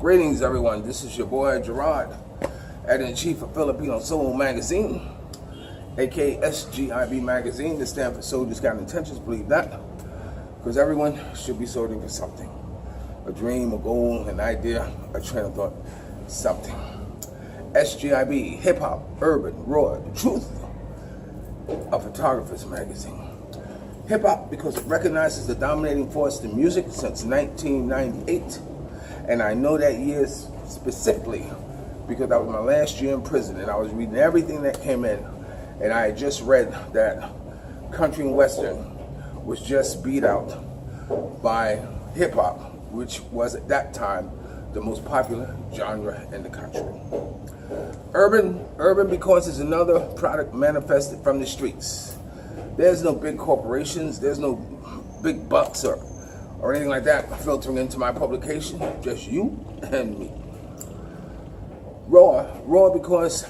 Greetings, everyone. This is your boy Gerard, editor-in-chief of Filipino Soul Magazine, aka S.G.I.B magazine. That stands for Soldiers Got Intentions. Believe that, because everyone should be soldiering for something: a dream, a goal, an idea, a train of thought, something. S.G.I.B, hip hop, urban, raw, the truth, a photographer's magazine. Hip hop because it recognizes the dominating force in music since 1998. And I know that year specifically because that was my last year in prison and I was reading everything that came in, and I had just read that country and western was just beat out by hip hop, which was at that time the most popular genre in the country. Urban because it's another product manifested from the streets. There's no big corporations, there's no big bucks or anything like that filtering into my publication, just you and me. Raw because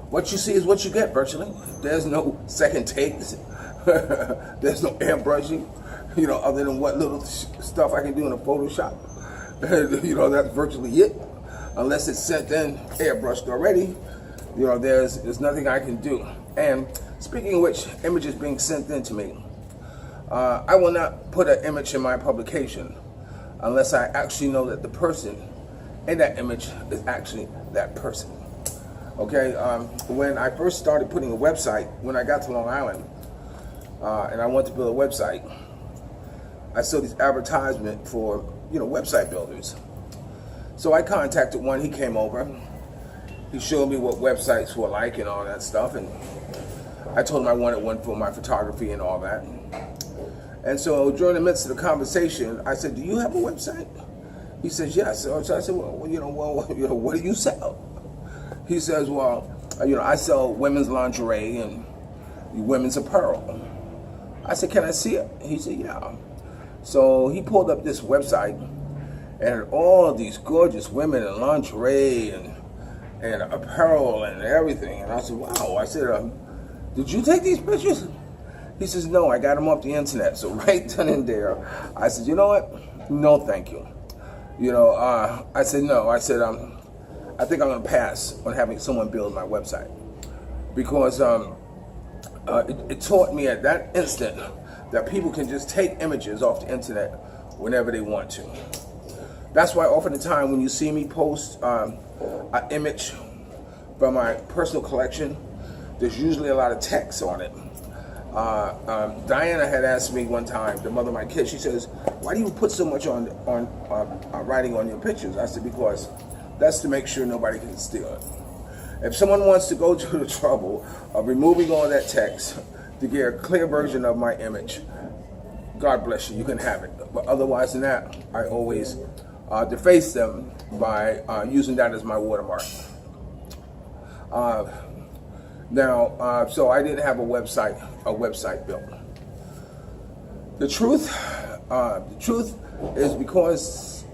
what you see is what you get virtually. There's no second takes, there's no airbrushing, other than what little stuff I can do in a Photoshop. That's virtually it. Unless it's sent in airbrushed already, there's nothing I can do. And speaking of which, images being sent in to me, I will not put an image in my publication unless I actually know that the person in that image is actually that person. Okay, when I first started putting a website, when I got to Long Island, and I wanted to build a website, I saw these advertisements for, website builders. So I contacted one, he came over, he showed me what websites were like and all that stuff, and I told him I wanted one for my photography and all that. And so during the midst of the conversation, I said, "Do you have a website?" He says, "Yes." So I said, "Well, what do you sell?" He says, "Well, I sell women's lingerie and women's apparel." I said, "Can I see it?" He said, "Yeah." So he pulled up this website and all of these gorgeous women in lingerie and apparel and everything. And I said, "Wow." I said, "Did you take these pictures?" He says, "No, I got them off the internet." So right then and there, I said, "You know what? No, thank you." I said, "No." I said, I think I'm going to pass on having someone build my website, because it taught me at that instant that people can just take images off the internet whenever they want to. That's why often the time when you see me post an image from my personal collection, there's usually a lot of text on it. Diana had asked me one time, the mother of my kids, she says, "Why do you put so much on writing on your pictures?" I said, "Because that's to make sure nobody can steal it. If someone wants to go to the trouble of removing all that text to get a clear version of my image, God bless you, you can have it. But otherwise than that, I always deface them by using that as my watermark." So I didn't have a website built. The truth is because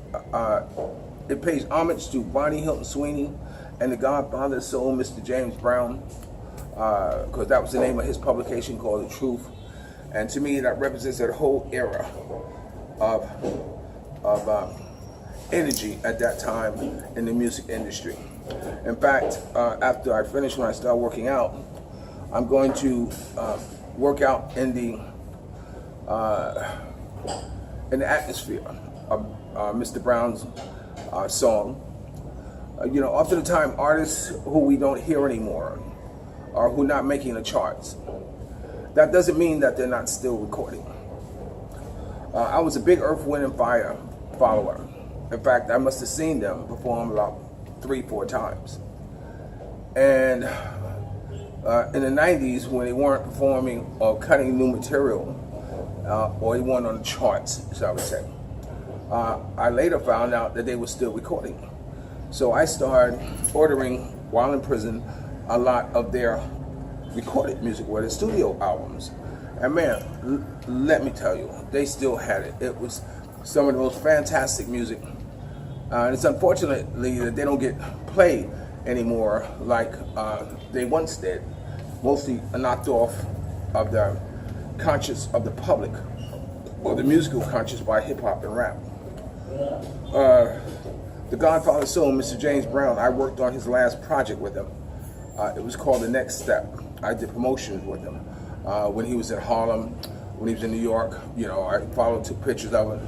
it pays homage to Bonnie Hilton Sweeney and the Godfather soul, Mr. James Brown, because that was the name of his publication called The Truth. And to me, that represents that whole era of energy at that time in the music industry. In fact, after I finish, when I start working out, I'm going to work out in the atmosphere of Mr. Brown's song. Often the time, artists who we don't hear anymore or who are not making the charts, that doesn't mean that they're not still recording. I was a big Earth, Wind and Fire follower. In fact, I must have seen them perform about 3-4 times. And in the 90s, when they weren't performing or cutting new material, or they weren't on the charts, shall we say, I later found out that they were still recording. So I started ordering, while in prison, a lot of their recorded music, or their studio albums. And man, let me tell you, they still had it. It was some of the most fantastic music. And it's unfortunately that they don't get played anymore like they once did, mostly knocked off of the conscience of the public, or the musical conscience by hip hop and rap. the Godfather Soul, Mr. James Brown, I worked on his last project with him. It was called The Next Step. I did promotions with him when he was in Harlem, when he was in New York. You know, I followed, took pictures of it.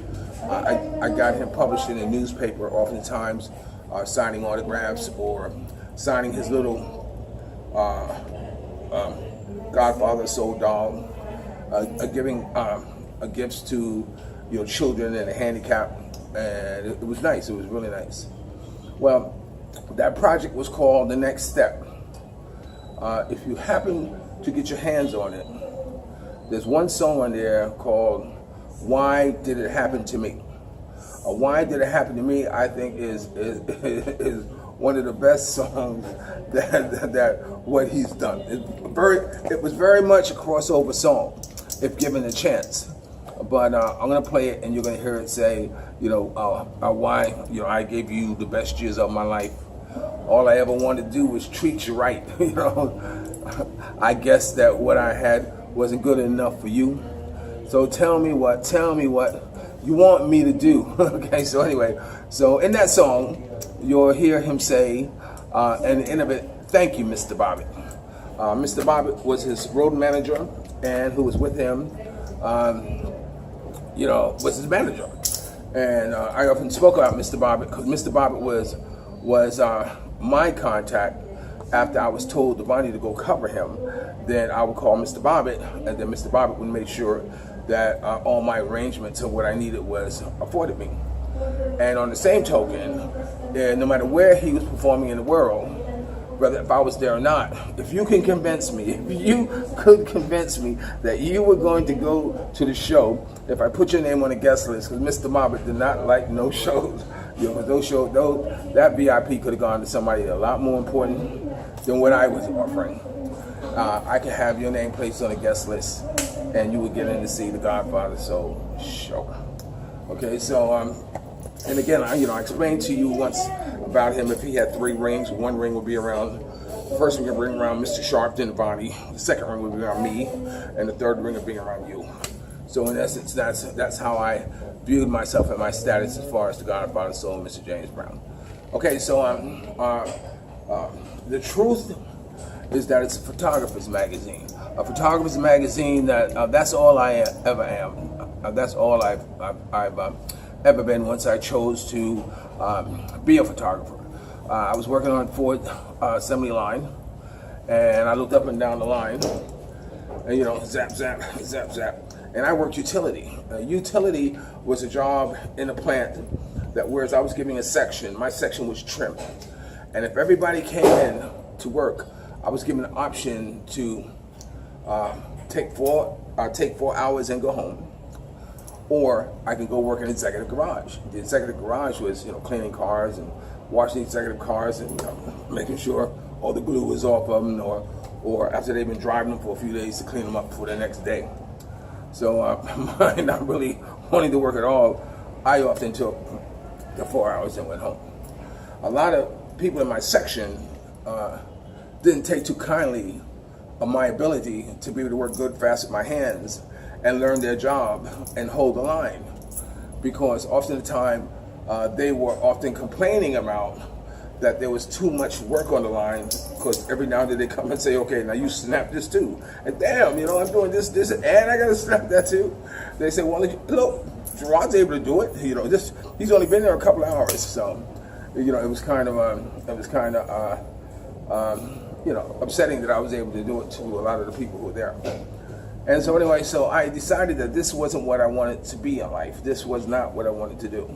I got him published in a newspaper, oftentimes signing autographs or signing his little Godfather Soul doll, giving gifts to children and the handicapped, and it was nice. It was really nice. Well, that project was called The Next Step. If you happen to get your hands on it, there's one song on there called "Why Did It Happen to Me?" "Why Did It Happen to Me?" I think is one of the best songs that what he's done. It was very much a crossover song, if given a chance. But I'm gonna play it, and you're gonna hear it say, why I gave you the best years of my life. All I ever wanted to do was treat you right. I guess that what I had wasn't good enough for you. So tell me what you want me to do. Okay, so anyway, so in that song, you'll hear him say, at the end of it, "Thank you, Mr. Bobbit." Mr. Bobbit was his road manager, and who was with him, was his manager. And I often spoke about Mr. Bobbit because Mr. Bobbit was my contact. After I was told Devontae to go cover him, then I would call Mr. Bobbit, and then Mr. Bobbit would make sure that all my arrangements of what I needed was afforded me. And on the same token, no matter where he was performing in the world, whether if I was there or not, if you could convince me that you were going to go to the show, if I put your name on the guest list, because Mr. Bobbit did not like no shows, that VIP could have gone to somebody a lot more important than what I was offering. I could have your name placed on the guest list, and you would get in to see the Godfather Soul show. Okay, so and again, I explained to you once about him. If he had 3 rings, one ring would be around. The first ring would be around Mr. Sharp, then Bonnie. The second ring would be around me, and the third ring would be around you. So in essence, that's how I viewed myself and my status as far as the Godfather Soul, Mr. James Brown. Okay, so the truth is that it's a photographer's magazine. A photographer's magazine that's all I ever am. That's all I've ever been once I chose to be a photographer. I was working on Ford assembly line, and I looked up and down the line, and zap, zap, zap, zap. And I worked utility. Utility was a job in a plant that whereas I was giving a section, my section was trim. And if everybody came in to work, I was given an option to take 4 hours and go home, or I could go work in the executive garage. The executive garage was, cleaning cars and washing the executive cars and making sure all the glue was off of them, or after they've been driving them for a few days to clean them up for the next day. So not really wanting to work at all, I often took the 4 hours and went home. A lot of people in my section didn't take too kindly of my ability to be able to work good, fast with my hands and learn their job and hold the line, because often the time they were often complaining about that there was too much work on the line, because every now and then they come and say, okay, now you snap this too. And damn, I'm doing this, and I gotta snap that too. They say, well, look, Gerard's able to do it. He's only been there a couple of hours. So, it was kind of upsetting that I was able to do it to a lot of the people who were there. And so anyway, so I decided that this wasn't what I wanted to be in life. This was not what I wanted to do.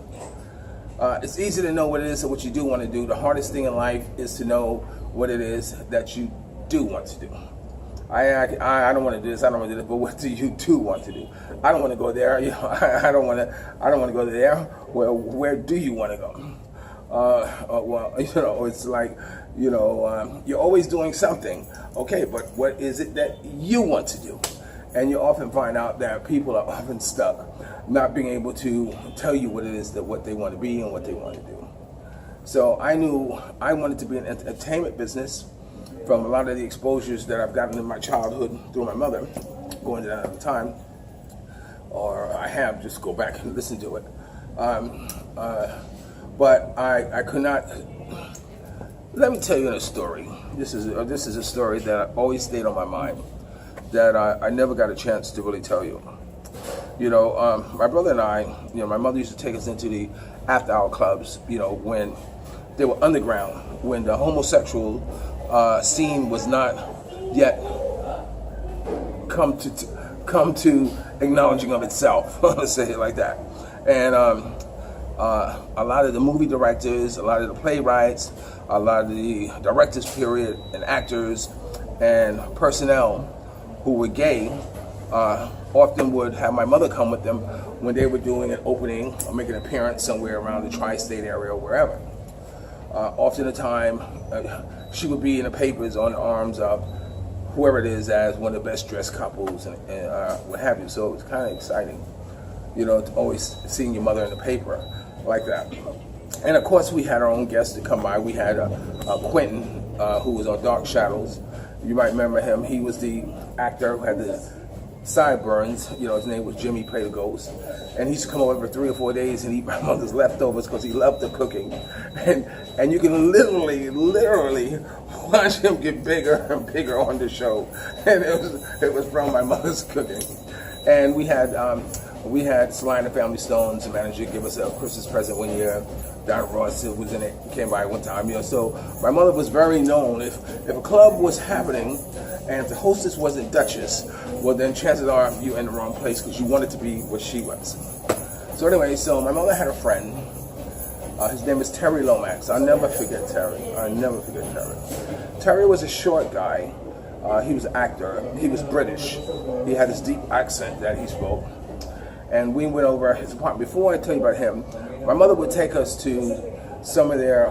It's easy to know what it is and what you do want to do. The hardest thing in life is to know what it is that you do want to do. I don't want to do this. I don't want to do this. But what do you do want to do? I don't want to go there. I don't want to go there. Well, where do you want to go? It's like you're always doing something. Okay, but what is it that you want to do? And you often find out that people are often stuck, not being able to tell you what it is that what they want to be and what they want to do. So I knew I wanted to be in entertainment business from a lot of the exposures that I've gotten in my childhood through my mother, going to that at the time, or I have, just go back and listen to it. But I could not. Let me tell you a story. This is a story that always stayed on my mind, that I never got a chance to really tell you. You know, my brother and I, you know, my mother used to take us into the after-hour clubs, you know, when they were underground, when the homosexual scene was not yet come to acknowledging of itself. Let's say it like that. And a lot of the movie directors, a lot of the playwrights, a lot of the directors, period, and actors and personnel who were gay often would have my mother come with them when they were doing an opening or making an appearance somewhere around the tri-state area or wherever. Often the time, she would be in the papers on the arms of whoever it is as one of the best dressed couples and what have you. So it was kind of exciting, you know, to always seeing your mother in the paper like that. And of course, we had our own guests to come by. We had Quentin, who was on Dark Shadows. You might remember him. He was the actor who had the sideburns. You know, his name was Jimmy, played the ghost. And he used to come over for 3 or 4 days and eat my mother's leftovers because he loved the cooking. And you can literally watch him get bigger and bigger on the show. And it was from my mother's cooking. And we had Sly and the Family Stones, the manager, give us a Christmas present one year. Don Ross was in it, came by one time, you know. So my mother was very known. If a club was happening and if the hostess wasn't Duchess, well then chances are you're in the wrong place because you wanted to be what she was. So anyway, so my mother had a friend. His name is Terry Lomax. I'll never forget Terry. Terry was a short guy. He was an actor. He was British. He had this deep accent that he spoke. And we went over his apartment. Before I tell you about him, my mother would take us to some of their,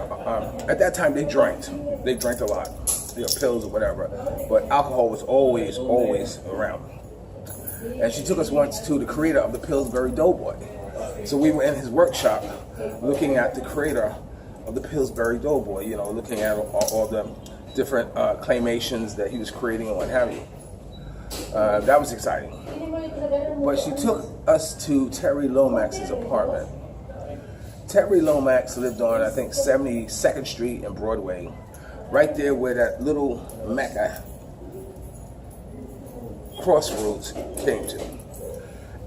at that time they drank. They drank a lot, you know, pills or whatever. But alcohol was always around. And she took us once to the creator of the Pillsbury Doughboy. So we were in his workshop looking at the creator of the Pillsbury Doughboy, you know, looking at all the different claymations that he was creating and what have you. That was exciting. But she took us to Terry Lomax's apartment. Terry Lomax lived on, I think, 72nd Street and Broadway, right there where that little Mecca crossroads came to.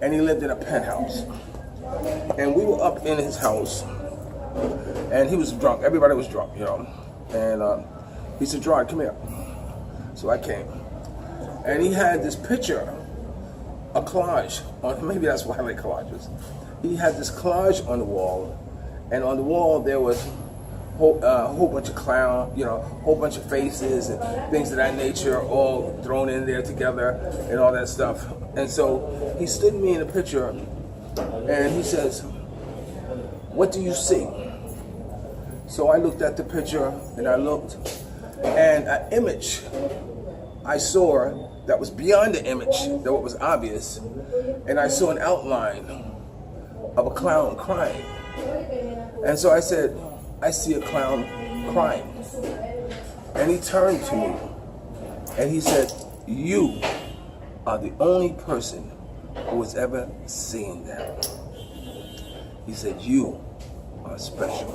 And he lived in a penthouse. And we were up in his house, and he was drunk. Everybody was drunk, you know. And he said, "Gerard, come here." So I came. And he had this picture, a collage, maybe that's why I like collages. He had this collage on the wall, and on the wall there was a whole bunch of clown, you know, a whole bunch of faces and things of that nature, all thrown in there together and all that stuff. And so he stood me in the picture, and he says, "What do you see?" So I looked at the picture, and I looked, and an image I saw that was beyond the image, that what was obvious, and I saw an outline of a clown crying. And so I said, "I see a clown crying." And he turned to me, and he said, "You are the only person who has ever seen that." He said, "You are special."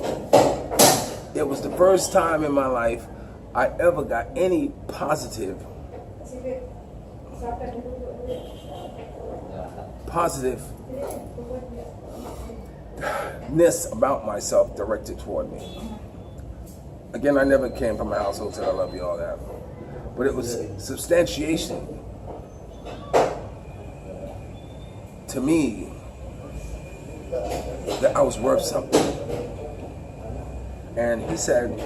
It was the first time in my life I ever got any positiveness about myself directed toward me. Again, I never came from a household said I love you, all that. But it was substantiation to me that I was worth something. And he said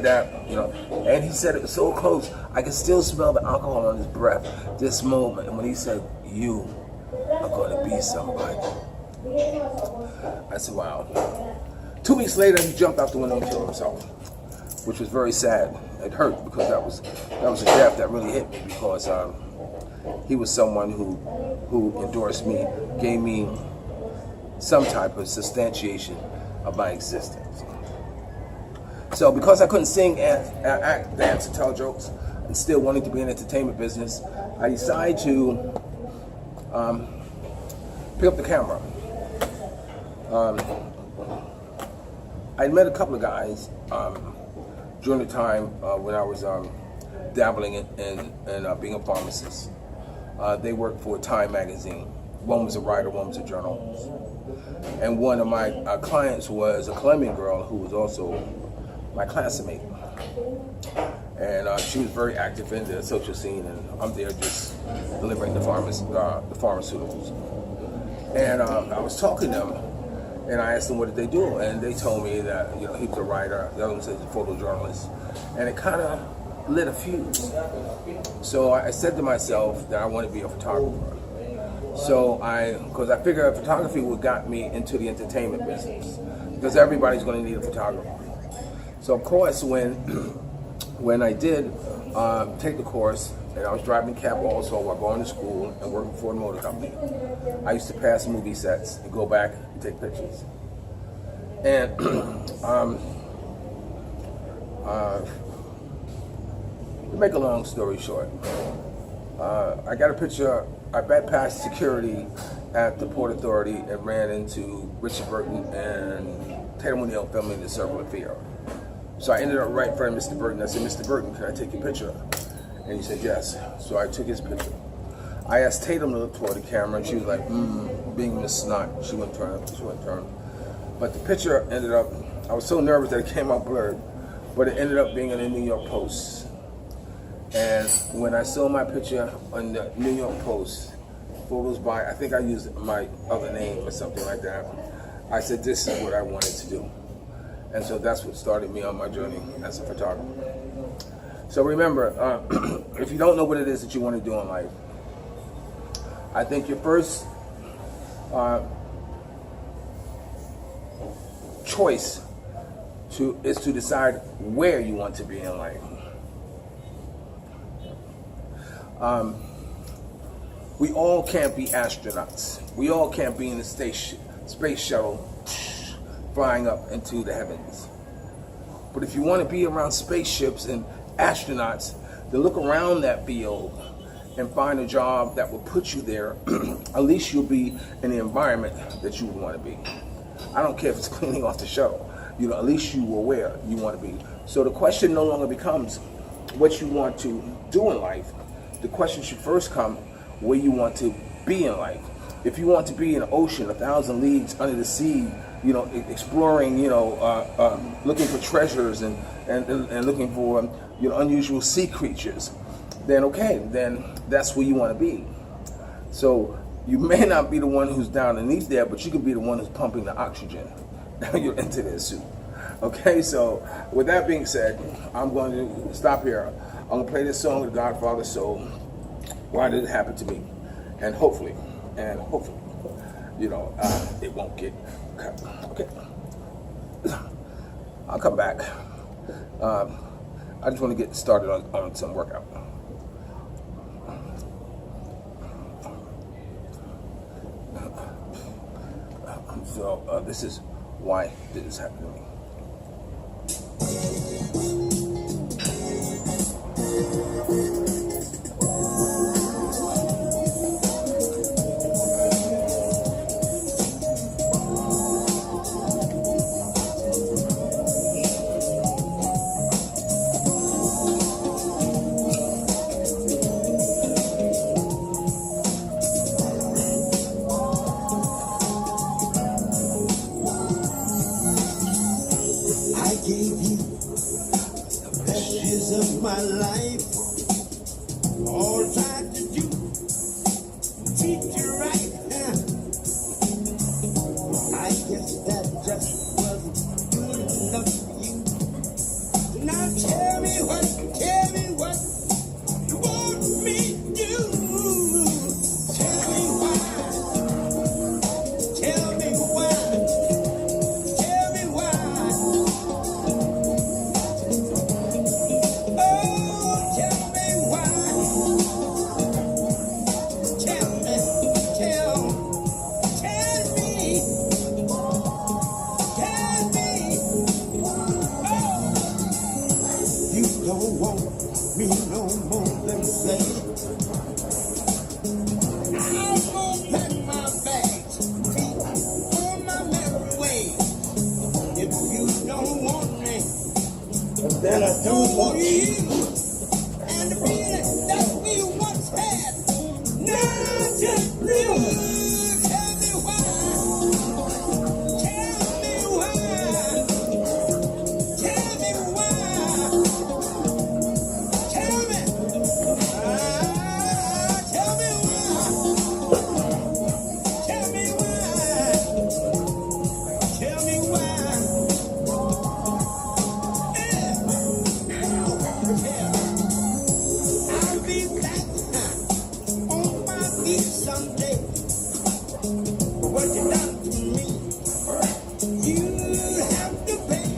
that, you know, and he said it was so close, I could still smell the alcohol on his breath this moment. And when he said, "You are going to be somebody," I said, wow. 2 weeks later, he jumped out the window and killed himself, which was very sad. It hurt because that was a death that really hit me, because he was someone who endorsed me, gave me some type of substantiation of my existence. So because I couldn't sing, act, dance, and tell jokes, and still wanting to be in the entertainment business, I decided to pick up the camera. I met a couple of guys during the time when I was dabbling in being a pharmacist. They worked for Time magazine. One was a writer, one was a journalist. And one of my clients was a Colombian girl who was also my classmate. And she was very active in the social scene, and I'm there just delivering the pharmaceuticals. And I was talking to them, and I asked them what did they do, and they told me that he was a writer, the other one says a photojournalist, and it kind of lit a fuse. So I said to myself that I want to be a photographer. So because I figured photography would got me into the entertainment business, because everybody's going to need a photographer. So of course, when I did take the course, and I was driving a cab also while going to school and working for a motor company, I used to pass movie sets and go back and take pictures. And to make a long story short, I got a picture. I bypassed security at the Port Authority and ran into Richard Burton and Tatum O'Neal filming The Circle of Fear. So I ended up right in front of Mr. Burton. I said, Mr. Burton, can I take your picture? And he said, yes. So I took his picture. I asked Tatum to look toward the camera, and she was like, being Miss Snot. She wouldn't turn. But the picture ended up, I was so nervous that it came out blurred, but it ended up being in the New York Post. And when I saw my picture on the New York Post, photos by, I think I used my other name or something like that, I said, this is what I wanted to do. And so that's what started me on my journey as a photographer. So remember, if you don't know what it is that you want to do in life, I think your first choice is to decide where you want to be in life. We all can't be astronauts. We all can't be in a space shuttle flying up into the heavens. But if you want to be around spaceships and astronauts, then look around that field and find a job that will put you there. At least you'll be in the environment that you would want to be. I don't care if it's cleaning off the shuttle. At least you are where you want to be. So the question no longer becomes what you want to do in life. The question should first come where you want to be in life. If you want to be in the ocean, 1,000 leagues under the sea, exploring, looking for treasures and looking for unusual sea creatures, then okay, then that's where you want to be. So you may not be the one who's down underneath there, but you could be the one who's pumping the oxygen into their suit. Okay, so with that being said, I'm going to stop here. I'm going to play this song, The Godfather, so why did it happen to me? And hopefully, it won't get cut. Okay. I'll come back. I just want to get started on some workout. So this is why this happened to me. Of my life, all tried to do, treat you right. I guess that just wasn't good enough for you. Now tell me what you want me to do. Tell me why. Tell me why. Tell me why. Don't want me no more than say I'm gonna pack my bags, be on my merry way. than I do for you. And the feeling that we once had, now just live. Tell me why. Tell me why. Tell me why. Tell me. Tell me why. Tell me why. Tell me why. I'll be back on my feet someday. What you done to me, you have to pay.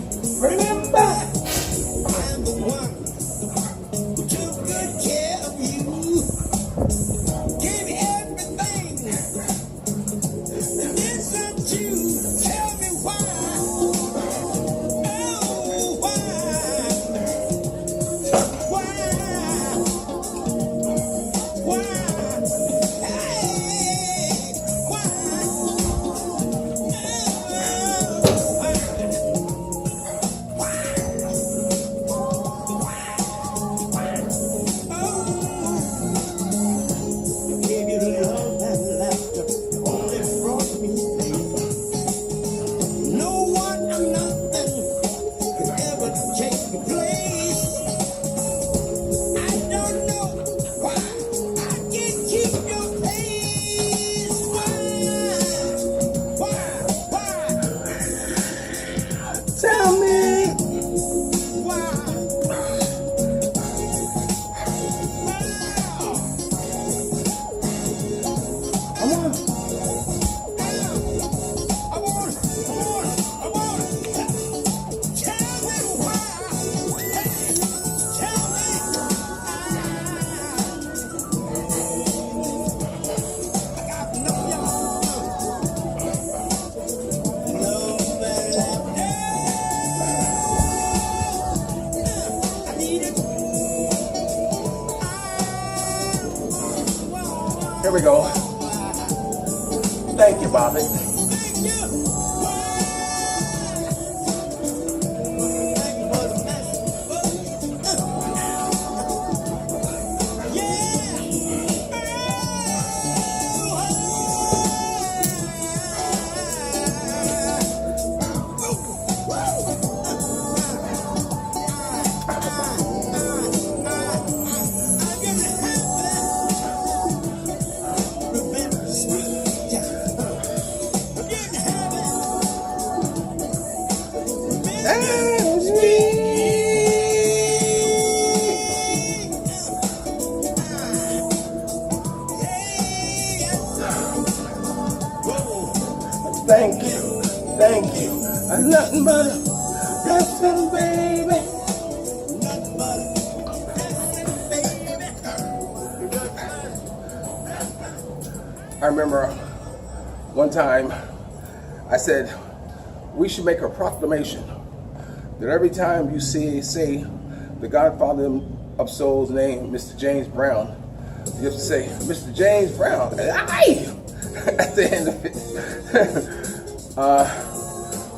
Remember, I'm the one who took good care of you, gave you everything, and then some too. Tell me why, oh why, hey, why, gave you love and laughter, only brought me pain. No one or nothing could ever take the place. I don't know why I can't keep your pace. Why? Tell me. Why? Come on. I want it. Tell me why. Tell me. I got no love and laughter. I need it. Here we go. Thank you, Bobbit. Thank you. Thank you for the message. Thank you. I'm nothing but a blessing, baby. Nothing but a blessing, baby. I remember one time I said we should make a proclamation that every time you say the Godfather of Soul's name, Mr. James Brown, you have to say, Mr. James Brown, aye! At the end of it.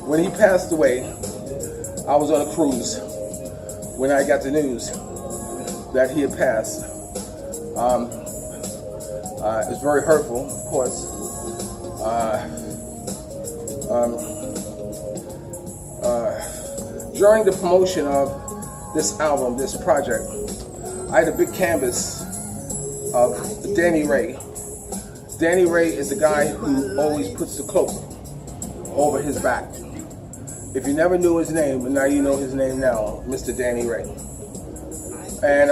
When he passed away, I was on a cruise when I got the news that he had passed. It was very hurtful, of course. During the promotion of this album, this project, I had a big canvas of Danny Ray. Danny Ray is the guy who always puts the cloak over his back. If you never knew his name, and now you know his name now, Mr. Danny Ray. And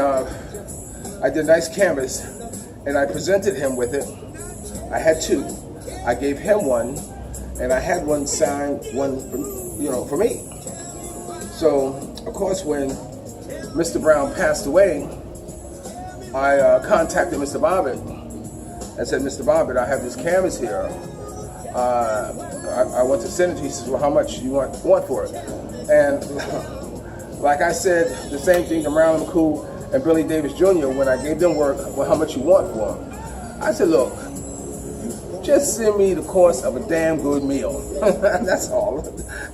I did a nice canvas, and I presented him with it. I had two. I gave him one, and I had one signed, one for me. So, of course, when Mr. Brown passed away, I contacted Mr. Bobbit and said, Mr. Bobbit, I have this canvas here. I want to send it to you. He says, well, how much do you want for it? And like I said, the same thing to Marilyn McCool and Billy Davis Jr. when I gave them work, well, how much you want for them? I said, look, Just send me the cost of a damn good meal. That's all.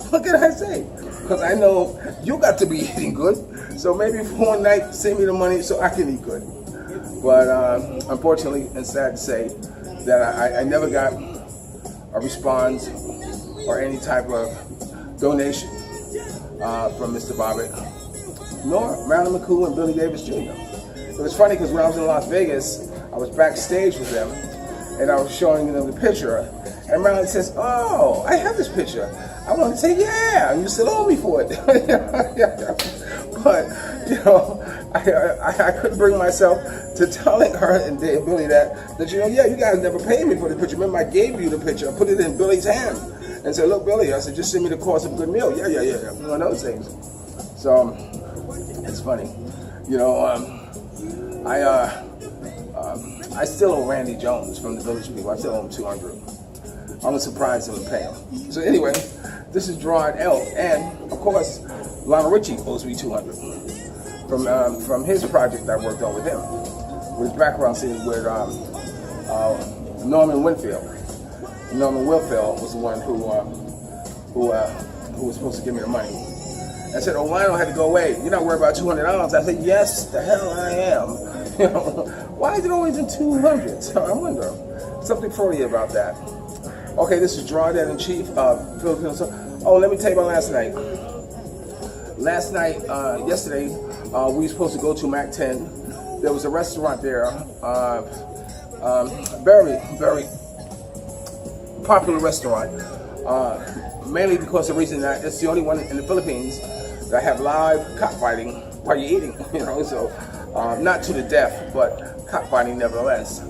What can I say? Because I know you got to be eating good. So maybe for one night, send me the money so I can eat good. But unfortunately, it's sad to say that I never got a response or any type of donation from Mr. Bobbit, nor Marilyn McCool and Billy Davis Jr. It was funny because when I was in Las Vegas, I was backstage with them, and I was showing them the picture, and Marilyn says, "Oh, I have this picture." I wanted to say, "Yeah, you still owe me for it." But you know, I couldn't bring myself to telling her and Billy that you know, yeah, you guys never paid me for the picture. Remember, I gave you the picture. I put it in Billy's hand and said, "Look, Billy," I said, "just send me the cost of a good meal." Yeah. One of those things. So it's funny, you know. I still owe Randy Jones from the Village People. I still owe him $200. I was surprised him to pay him. So anyway, this is Gerard L. And of course, Lionel Richie owes me $200 from his project I worked on with him, with his background scene with Norman Winfield. Norman Winfield was the one who was supposed to give me the money. I said, "Oh, Lionel had to go away. You're not worried about $200. I said, "Yes, the hell I am." You know, why is it always in 200? So I wonder. Something fraudy about that. Okay, this is Gerard in Chief of Filipino. Oh, let me tell you about last night. Last night, yesterday, we were supposed to go to Mac 10. There was a restaurant there, very, very popular restaurant. Mainly because of the reason that it's the only one in the Philippines that have live cockfighting while you're eating, you know, so not to the death, but cockfighting nevertheless.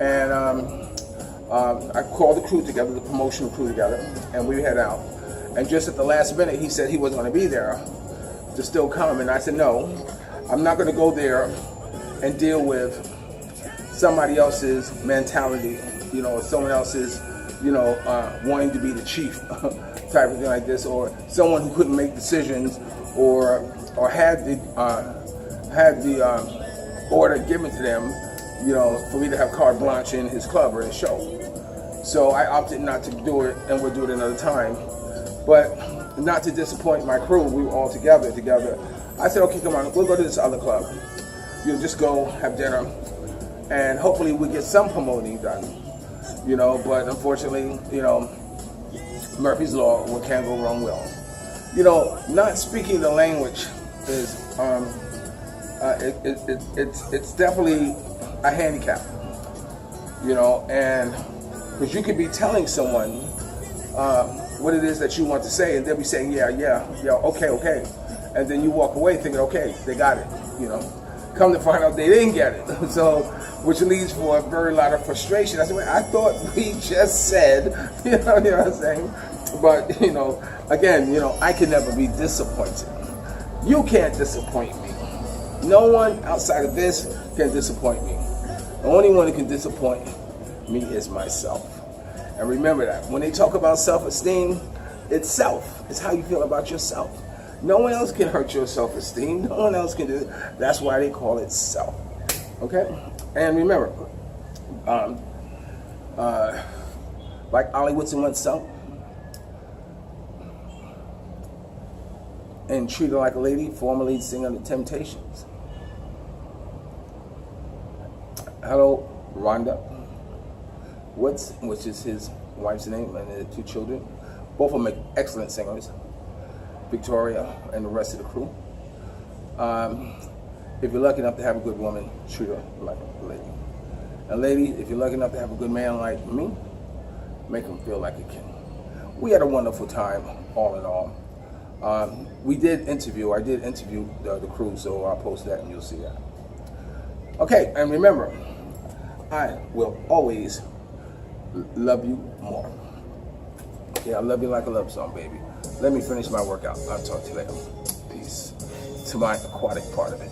And I called the crew together, the promotional crew together, and we head out. And just at the last minute, he said he wasn't going to be there to still come. And I said, "No, I'm not going to go there and deal with somebody else's mentality, you know, or someone else's, you know, wanting to be the chief type of thing like this, or someone who couldn't make decisions, or had the order given to them, you know, for me to have carte blanche in his club or his show." So I opted not to do it, and we'll do it another time. But not to disappoint my crew, we were all together. I said, "Okay, come on, we'll go to this other club. You'll just go have dinner, and hopefully we get some promoting done." You know, but unfortunately, you know, Murphy's Law, what can't go wrong will. You know, not speaking the language is, it's definitely a handicap. You know, and because you could be telling someone what it is that you want to say, and they'll be saying, yeah, okay. And then you walk away thinking, okay, they got it, you know. Come to find out they didn't get it. So, which leads for a very lot of frustration. I said, "Wait, I thought we just said," you know what I'm saying? But, you know, again, you know, I can never be disappointed. You can't disappoint me. No one outside of this can disappoint me. The only one who can disappoint me is myself. And remember that. When they talk about self-esteem, it's self. It's how you feel about yourself. No one else can hurt your self-esteem. No one else can do it. That's why they call it self. Okay? And remember, like Ollie Woodson once sung, "And treat her like a lady," former lead singer of the Temptations. Hello, Rhonda Woods, which is his wife's name, and the two children. Both of them are excellent singers. Victoria and the rest of the crew. If you're lucky enough to have a good woman, treat her like a lady. And lady, if you're lucky enough to have a good man like me, make him feel like a king. We had a wonderful time, all in all. I did interview the crew, so I'll post that and you'll see that. Okay, and remember, I will always love you more. Yeah, I love you like a love song, baby. Let me finish my workout. I'll talk to you later. Peace. To my aquatic part of it.